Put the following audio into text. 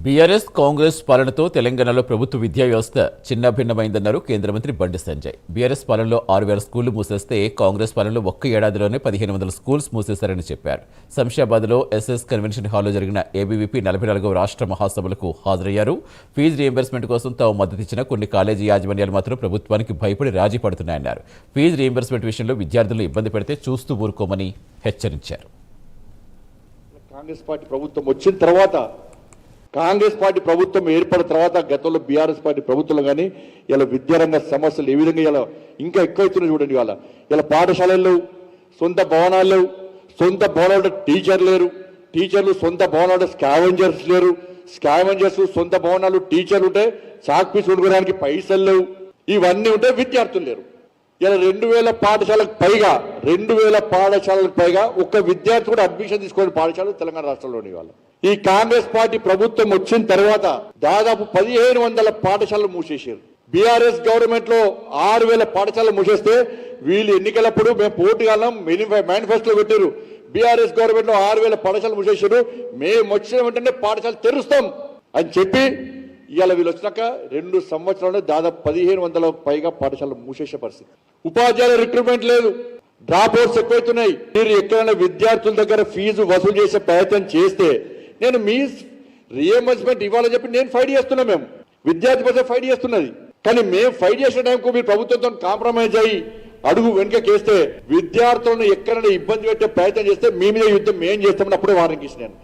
BRS Congress పాలనతో తెలంగాణలో ప్రభుత్వ విద్యా వ్యవస్థ చిన్నాభిన్నమైందన్నారు కేంద్ర మంత్రి బండి సంజయ్. బీఆర్ఎస్ పాలనలో 6,000 స్కూళ్లు మూసేస్తే కాంగ్రెస్ పాలనలో ఒక్క ఏడాదిలోనే 1,500 స్కూల్స్ మూసేశారని చెప్పారు. శంషాబాద్లో ఎస్ఎస్ కన్వెన్షన్ హాల్లో జరిగిన ఏబీవీపీ 44వ రాష్ట్ర మహాసభలకు హాజరయ్యారు. ఫీజు రీయింబర్స్మెంట్ కోసం తాము మద్దతిచ్చిన కొన్ని కాలేజీ యాజమాన్యాలు మాత్రం ప్రభుత్వానికి భయపడి రాజీ పడుతున్నాయన్నారు. ఫీజు రీయింబర్స్మెంట్ విషయంలో విద్యార్థులను ఇబ్బంది పెడితే చూస్తూ ఊరుకోమని హెచ్చరించారు. కాంగ్రెస్ పార్టీ ప్రభుత్వం వచ్చిన తర్వాత, కాంగ్రెస్ పార్టీ ప్రభుత్వం ఏర్పడిన తర్వాత గతంలో బీఆర్ఎస్ పార్టీ ప్రభుత్వంలో కానీ ఇలా విద్యారంగ సమస్యలు ఏ విధంగా ఇలా ఇంకా ఎక్కువైతున్నాయి చూడండి. ఇలా పాఠశాలలు సొంత భవనాలు లేవు, సొంత భవనాలు టీచర్ లేరు, టీచర్లు సొంత భవనాలు స్కావెంజర్స్ లేరు, స్కావెంజర్స్ సొంత భవనాలు టీచర్లు ఉంటే చాక్ పీస్ కొనుక్కోవడానికి పైసలు లేవు, ఇవన్నీ ఉంటే విద్యార్థులు లేరు. ఇలా 2,000 పాఠశాలకు పైగా 2,000 పాఠశాలకు పైగా ఒక్క విద్యార్థి కూడా అడ్మిషన్ తీసుకోని పాఠశాలలు తెలంగాణ రాష్ట్రంలోని వాళ్ళు. ఈ కాంగ్రెస్ పార్టీ ప్రభుత్వం వచ్చిన తర్వాత దాదాపు 1,500 పాఠశాలలు మూసేసారు. బీఆర్ఎస్ గవర్నమెంట్ లో 6,000 పాఠశాలలు మూసేస్తే వీళ్ళు ఎన్నికలప్పుడు మేము పోటీగాలం మేనిఫెస్టోలో పెట్టారు. బీఆర్ఎస్ గవర్నమెంట్ లో 6,000 పాఠశాలలు మూసేసారు, మేము వచ్చిన వెంటనే పాఠశాలలు తెరుస్తాం అని చెప్పి ఇవాళ వీళ్ళు వచ్చినాక 2 సంవత్సరాల్లో దాదాపు 1,500 పైగా పాఠశాలలు మూసేసే పరిస్థితి. ఉపాధ్యాయుల రిక్రూట్మెంట్ లేదు, డ్రాప్ అవుట్స్ ఎక్కువైతున్నాయి. మీరు ఎక్కడైనా విద్యార్థుల దగ్గర ఫీజు వసూలు చేసే ప్రయత్నం చేస్తే నేను మీ రియంబర్స్మెంట్ ఇవ్వాలని చెప్పి నేను ఫైట్ చేస్తున్నా. మేము విద్యార్థి కోసం ఫైట్ చేస్తున్నది, కానీ మేము ఫైట్ చేసే టైంకు మీరు ప్రభుత్వంతో కాంప్రమైజ్ అయ్యి అడుగు వెనుకకేస్తే విద్యార్థులను ఎక్కడైనా ఇబ్బంది పెట్టే ప్రయత్నం చేస్తే మీ మీద యుద్ధం ఏం చేస్తామని అప్పుడే వార్నింగ్ ఇచ్చినాను.